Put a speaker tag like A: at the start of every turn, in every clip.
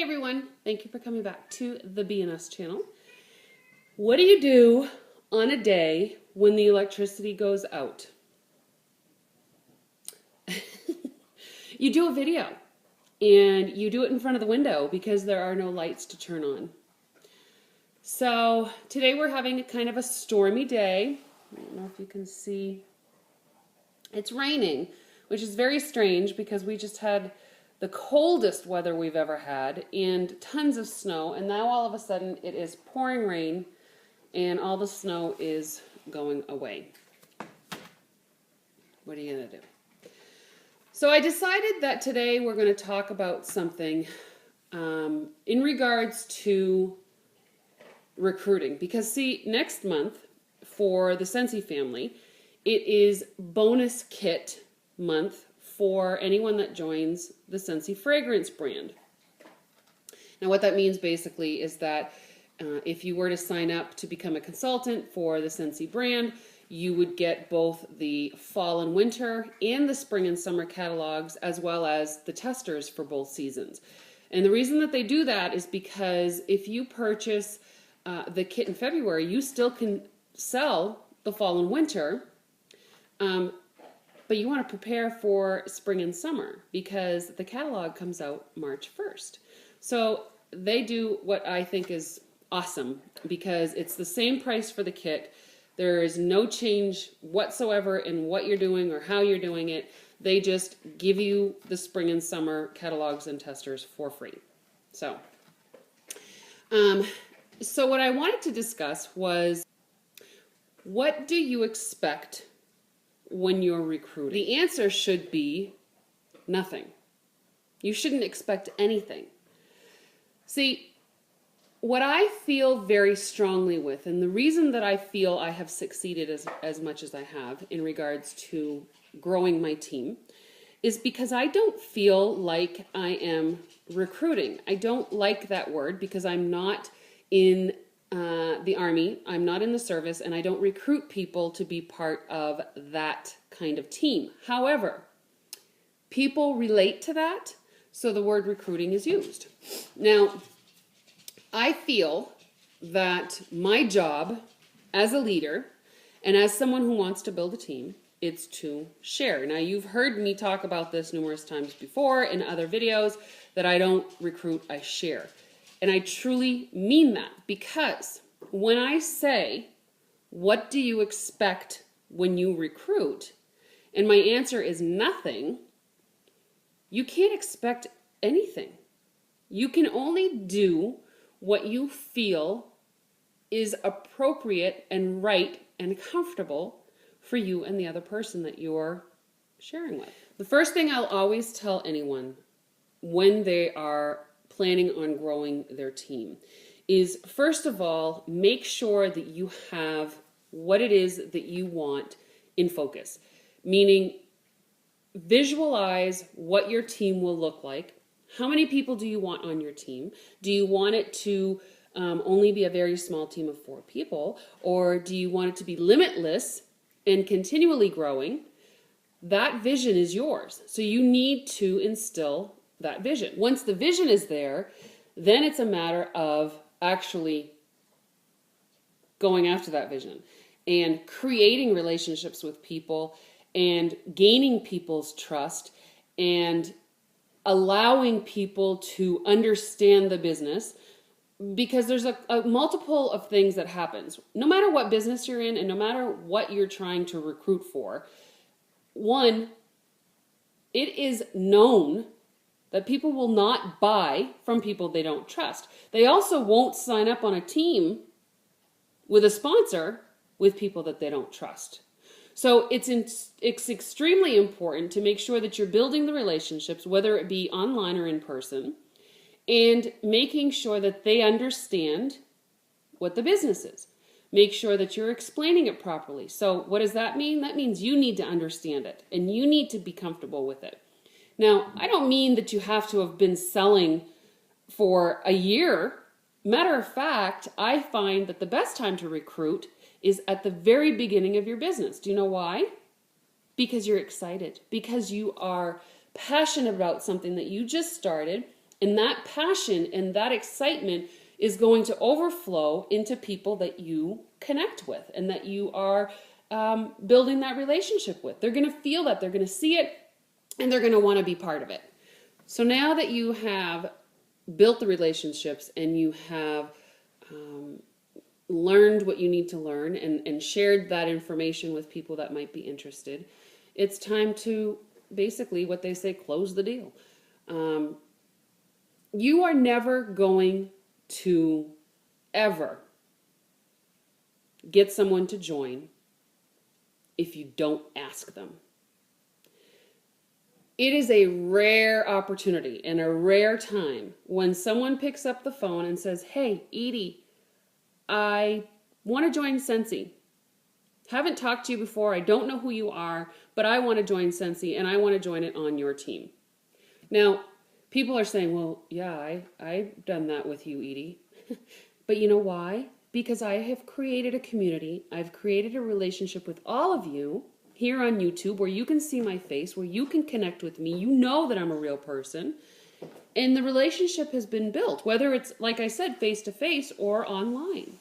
A: everyone, thank you for coming back to the BNS channel. What do you do on a day when the electricity goes out? You do a video, and you do it in front of the window because there are no lights to turn on. So today we're having a kind of a stormy day. I don't know if you can see. It's raining, which is very strange because we just had the coldest weather we've ever had and tons of snow, and now all of a sudden it is pouring rain and all the snow is going away. What are you going to do? So I decided that today we're going to talk about something in regards to recruiting, because see, next month for the Scentsy family, it is bonus kit month for anyone that joins the Scentsy fragrance brand. Now what that means basically is that if you were to sign up to become a consultant for the Scentsy brand, you would get both the fall and winter and the spring and summer catalogs, as well as the testers for both seasons. And the reason that they do that is because if you purchase the kit in February, you still can sell the fall and winter, but you want to prepare for spring and summer because the catalog comes out March 1st. So they do what I think is awesome because it's the same price for the kit. There is no change whatsoever in what you're doing or how you're doing it. They just give you the spring and summer catalogs and testers for free. So what I wanted to discuss was, what do you expect when you're recruiting? The answer should be nothing. You shouldn't expect anything. See, what I feel very strongly with, and the reason that I feel I have succeeded as much as I have in regards to growing my team, is because I don't feel like I am recruiting. I don't like that word because I'm not in the Army, I'm not in the service, and I don't recruit people to be part of that kind of team. However, people relate to that, so the word recruiting is used. Now, I feel that my job as a leader and as someone who wants to build a team, it's to share. Now, you've heard me talk about this numerous times before in other videos, that I don't recruit, I share. And I truly mean that, because when I say, what do you expect when you recruit? And my answer is nothing. You can't expect anything. You can only do what you feel is appropriate and right and comfortable for you and the other person that you're sharing with. The first thing I'll always tell anyone when they are planning on growing their team is, first of all, make sure that you have what it is that you want in focus. Meaning, visualize what your team will look like. How many people do you want on your team? Do you want it to only be a very small team of 4 people? Or do you want it to be limitless and continually growing? That vision is yours. So you need to instill that vision. Once the vision is there, then it's a matter of actually going after that vision and creating relationships with people and gaining people's trust and allowing people to understand the business, because there's a multiple of things that happens. No matter what business you're in and no matter what you're trying to recruit for, one, it is known that people will not buy from people they don't trust. They also won't sign up on a team with a sponsor with people that they don't trust. So it's extremely important to make sure that you're building the relationships, whether it be online or in person, and making sure that they understand what the business is. Make sure that you're explaining it properly. So what does that mean? That means you need to understand it and you need to be comfortable with it. Now, I don't mean that you have to have been selling for a year. Matter of fact, I find that the best time to recruit is at the very beginning of your business. Do you know why? Because you're excited, because you are passionate about something that you just started And that passion and that excitement is going to overflow into people that you connect with and that you are building that relationship with. They're going to feel that, they're going to see it, and they're going to want to be part of it. So now that you have built the relationships and you have learned what you need to learn and shared that information with people that might be interested, it's time to basically, what they say, close the deal. You are never going to ever get someone to join if you don't ask them. It is a rare opportunity and a rare time when someone picks up the phone and says, "Hey, Edie, I want to join Scentsy. Haven't talked to you before. I don't know who you are, but I want to join Scentsy and I want to join it on your team." Now, people are saying, "Well, yeah, I've done that with you, Edie." But you know why? Because I have created a community. I've created a relationship with all of you here on YouTube where you can see my face, where you can connect with me. You know that I'm a real person. And the relationship has been built, whether it's, like I said, face-to-face or online.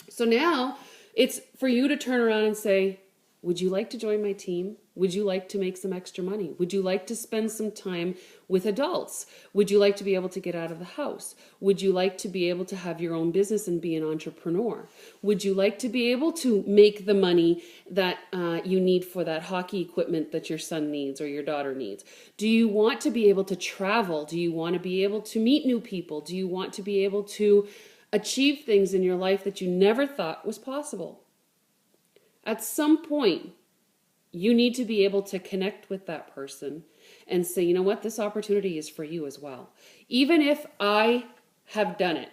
A: So now it's for you to turn around and say, "Would you like to join my team? Would you like to make some extra money? Would you like to spend some time with adults? Would you like to be able to get out of the house? Would you like to be able to have your own business and be an entrepreneur? Would you like to be able to make the money that you need for that hockey equipment that your son needs or your daughter needs? Do you want to be able to travel? Do you want to be able to meet new people? Do you want to be able to achieve things in your life that you never thought was possible?" At some point, you need to be able to connect with that person and say, "You know what, this opportunity is for you as well." Even if I have done it,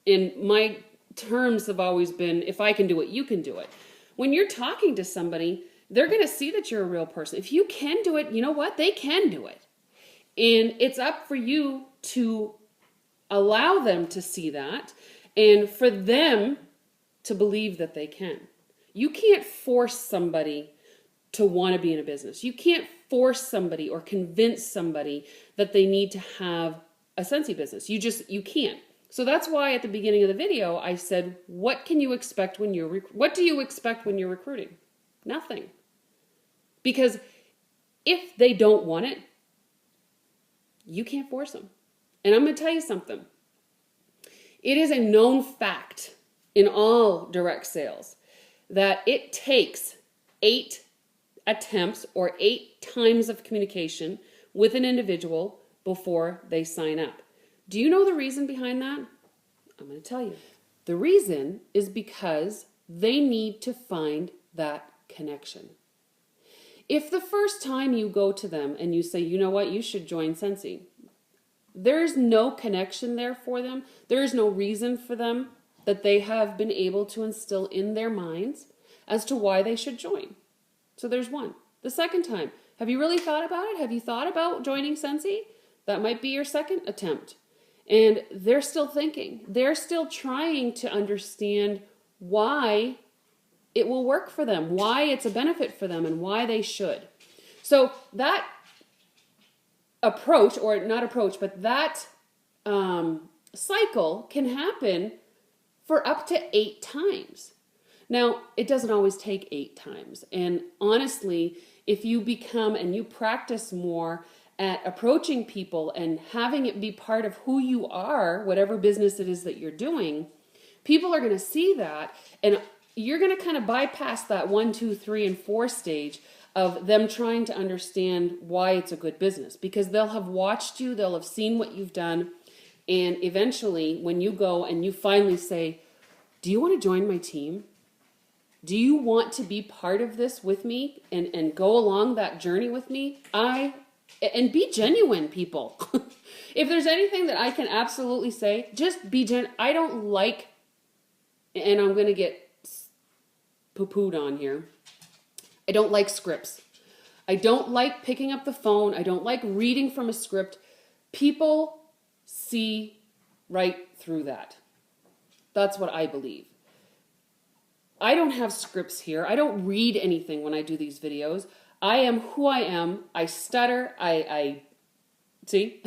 A: and my terms have always been, if I can do it, you can do it. When you're talking to somebody, they're going to see that you're a real person. If you can do it, you know what, they can do it. And it's up for you to allow them to see that and for them to believe that they can. You can't force somebody to want to be in a business. You can't force somebody or convince somebody that they need to have a Scentsy business. You can't. So that's why at the beginning of the video I said, what do you expect when you're recruiting? Nothing. Because if they don't want it, you can't force them. And I'm going to tell you something. It is a known fact in all direct sales that it takes 8 attempts or 8 times of communication with an individual before they sign up. Do you know the reason behind that? I'm going to tell you. The reason is because they need to find that connection. If the first time you go to them and you say, "You know what, you should join Scentsy," there's no connection there for them. There is no reason for them that they have been able to instill in their minds as to why they should join. So there's one. The second time, have you really thought about it? Have you thought about joining Scentsy? That might be your second attempt. And they're still thinking. They're still trying to understand why it will work for them, why it's a benefit for them, and why they should. So that approach, or not approach, but that cycle can happen for up to 8 times. Now, it doesn't always take 8 times. And honestly, if you become and you practice more at approaching people and having it be part of who you are, whatever business it is that you're doing, people are going to see that, and you're going to kind of bypass that 1, 2, 3, and 4 stage of them trying to understand why it's a good business, because they'll have watched you, they'll have seen what you've done, and eventually when you go and you finally say, "Do you want to join my team? Do you want to be part of this with me and go along that journey with me?" And be genuine, people. If there's anything that I can absolutely say, just be genuine. I don't like, and I'm going to get poo-pooed on here, I don't like scripts. I don't like picking up the phone. I don't like reading from a script. People see right through that. That's what I believe. I don't have scripts here. I don't read anything when I do these videos. I am who I am. I stutter. I see?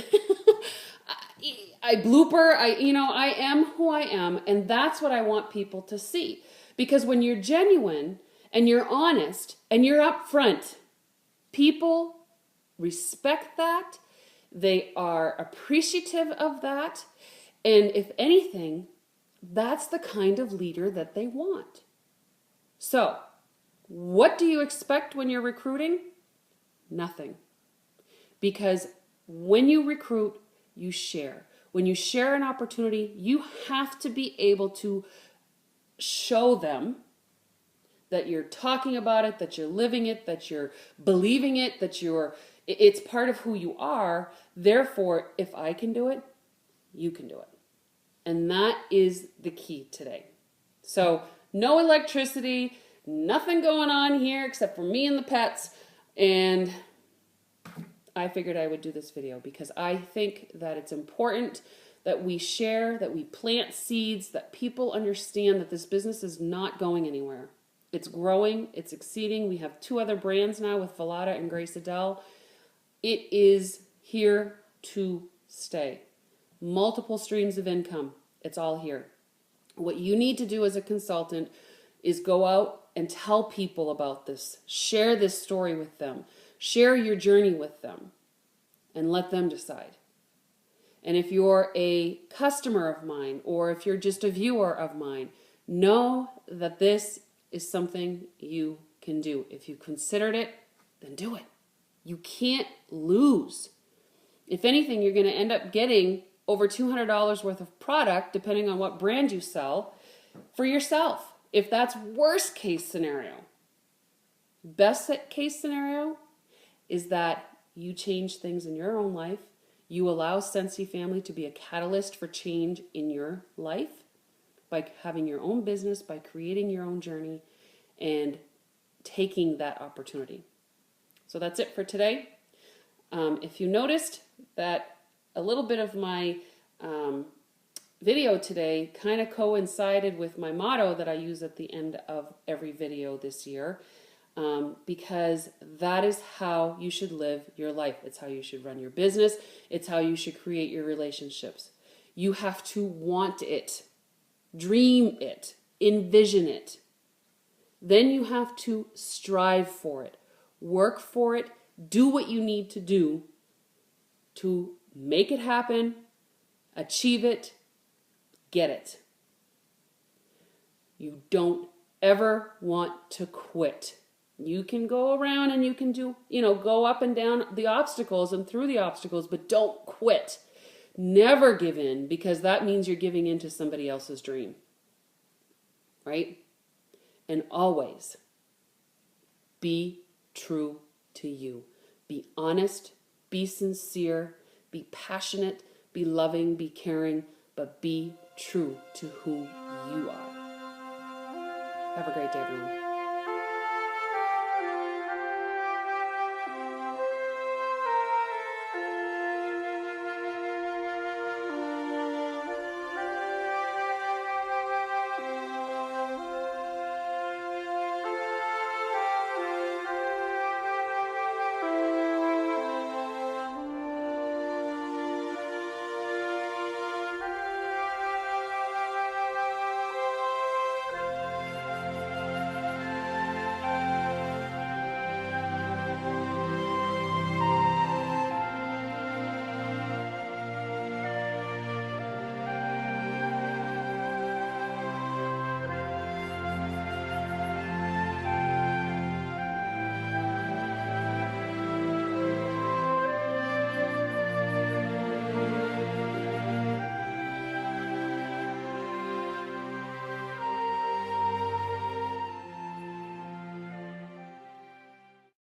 A: I am who I am, and that's what I want people to see. Because when you're genuine and you're honest and you're upfront, people respect that. They are appreciative of that. And if anything, that's the kind of leader that they want. So, what do you expect when you're recruiting? Nothing. Because when you recruit, you share. When you share an opportunity, you have to be able to show them that you're talking about it, that you're living it, that you're believing it, that it's part of who you are. Therefore, if I can do it, you can do it. And that is the key today. So, no electricity, nothing going on here except for me and the pets. And I figured I would do this video because I think that it's important that we share, that we plant seeds, that people understand that this business is not going anywhere. It's growing, it's exceeding. We have 2 other brands now with Velata and Adele. It is here to stay. Multiple streams of income. It's all here. What you need to do as a consultant is go out and tell people about this. Share this story with them. Share your journey with them and let them decide. And if you're a customer of mine or if you're just a viewer of mine, know that this is something you can do. If you considered it, then do it. You can't lose. If anything, you're going to end up getting over $200 worth of product, depending on what brand you sell, for yourself. If that's worst case scenario. Best case scenario is that you change things in your own life. You allow Scentsy Family to be a catalyst for change in your life by having your own business, by creating your own journey, and taking that opportunity. So that's it for today. If you noticed that a little bit of my video today kind of coincided with my motto that I use at the end of every video this year, because that is how you should live your life. It's how you should run your business. It's how you should create your relationships. You have to want it, dream it, envision it. Then you have to strive for it, work for it, do what you need to do to make it happen, achieve it, get it. You don't ever want to quit. You can go around and you can do, go up and down the obstacles and through the obstacles, but don't quit. Never give in, because that means you're giving in to somebody else's dream. Right? And always be true to you. Be honest, be sincere, be passionate, be loving, be caring, but be true to who you are. Have a great day, everyone.